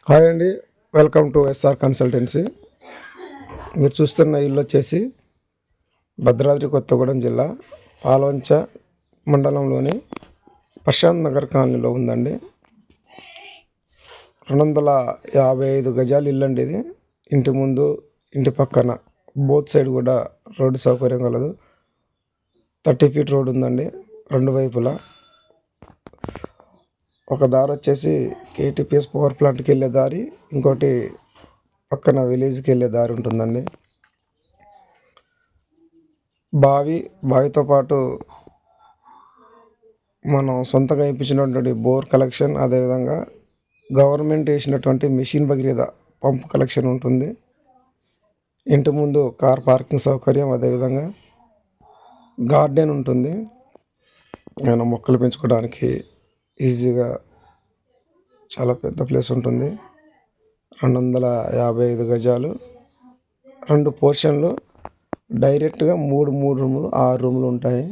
Hi అండి, welcome to SR consultancy. మీరు చూస్తున్న ఇల్లు వచ్చేసి భద్రాద్రి కొత్తగూడెం జిల్లా పాల్వంచ మండలంలోని ప్రశాంత్ నగర్ కాలనీలో ఉందండి. 255 గజాలు ఇల్లు అండి ఇది. ఇంటి ముందు ఇంటి పక్కన బోత్ సైడ్ కూడా రోడ్డు సౌకర్యం కలదు. 30 ఫీట్ రోడ్ ఉందండి రెండు వైపులా. ఒక దారి వచ్చేసి కేటీపీఎస్ పవర్ ప్లాంట్కి వెళ్ళే దారి, ఇంకోటి పక్కన విలేజ్కి వెళ్ళే దారి ఉంటుందండి. బావితో పాటు మనం సొంతంగా ఇప్పించినటువంటి బోర్ కలెక్షన్, అదేవిధంగా గవర్నమెంట్ వేసినటువంటి మిషన్ భగీరథ పంపు కలెక్షన్ ఉంటుంది. ఇంటి ముందు కార్ పార్కింగ్ సౌకర్యం, అదేవిధంగా గార్డెన్ ఉంటుంది. నేను మొక్కలు పెంచుకోవడానికి ఈజీగా చాలా పెద్ద ప్లేస్ ఉంటుంది. 255 గజాలు, 2 పోర్షన్లు, డైరెక్ట్గా మూడు రూములు, 6 రూములు ఉంటాయి.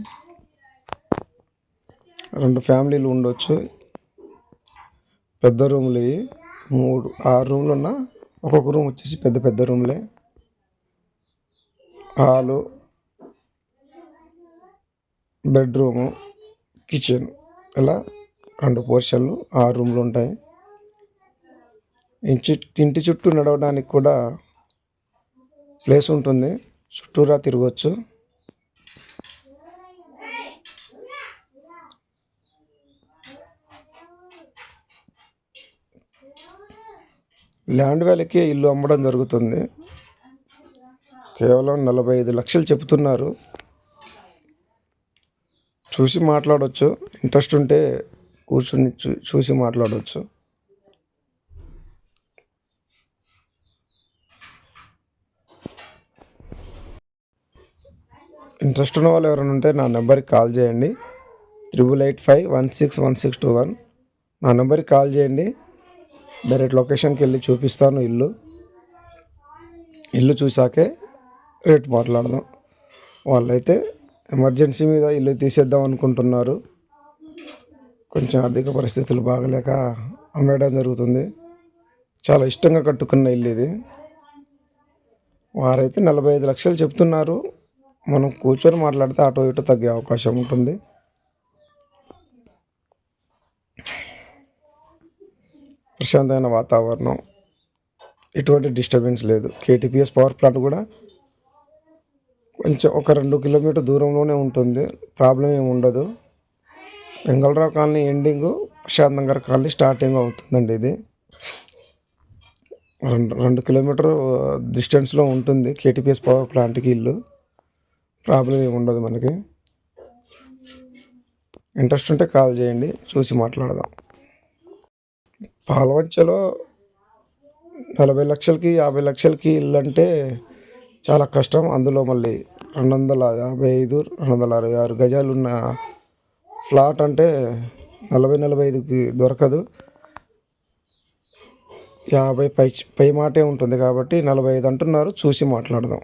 2 ఫ్యామిలీలు ఉండొచ్చు. పెద్ద రూములు ఇవి 6 రూములు ఉన్న ఒక్కొక్క రూమ్ వచ్చేసి పెద్ద రూములే. హాలు, బెడ్రూము, కిచెన్, ఇలా 2 పోర్షన్లు, 6 రూములు ఉంటాయి. ఇంటి చుట్టూ నడవడానికి కూడా ప్లేస్ ఉంటుంది. చుట్టూరా తిరగవచ్చు. ల్యాండ్ వాల్యూకి ఇల్లు అమ్మడం జరుగుతుంది. కేవలం 45 లక్షలు చెబుతున్నారు. చూసి మాట్లాడవచ్చు. ఇంట్రెస్ట్ ఉంటే కూర్చుని చూసి మాట్లాడవచ్చు. ఇంట్రెస్ట్ ఉన్న వాళ్ళు ఎవరైనా ఉంటే నా నెంబర్కి కాల్ చేయండి. 8885161621. నా నెంబర్కి కాల్ చేయండి. డైరెక్ట్ లొకేషన్కి వెళ్ళి చూపిస్తాను. ఇల్లు చూసాకే రేట్ మాట్లాడదాం. వాళ్ళైతే ఎమర్జెన్సీ మీద ఇల్లు తీసేద్దాం అనుకుంటున్నారు. కొంచెం ఆర్థిక పరిస్థితులు బాగలేక అమ్మేయడం జరుగుతుంది. చాలా ఇష్టంగా కట్టుకున్న ఇల్లు ఇది. వారైతే 45 లక్షలు చెప్తున్నారు. మనం కూర్చొని మాట్లాడితే అటో ఇటో తగ్గే అవకాశం ఉంటుంది. ప్రశాంతమైన వాతావరణం, ఎటువంటి డిస్టర్బెన్స్ లేదు. కేటీపీఎస్ పవర్ ప్లాంట్ కూడా కొంచెం ఒక 2 కిలోమీటర్ దూరంలోనే ఉంటుంది. ప్రాబ్లం ఏమి ఉండదు. Vengal Rao colony ending, Prashant Nagar colony starting అవుతుందండి. ఇది 2 కిలోమీటర్ డిస్టెన్స్లో ఉంటుంది కేటీపీఎస్ పవర్ ప్లాంట్కి ఇల్లు. ప్రాబ్లం ఏమి ఉండదు మనకి. ఇంట్రెస్ట్ ఉంటే కాల్ చేయండి, చూసి మాట్లాడదాం. పాల్వంచలో 40 లక్షలకి 50 లక్షలకి ఇల్లు అంటే చాలా కష్టం. అందులో మళ్ళీ 255, 266 గజాలు ఉన్న ఫ్లాట్ అంటే 40-45కి దొరకదు. 50 పై మాటే ఉంటుంది కాబట్టి 45 అంటున్నారు. చూసి మాట్లాడదాం.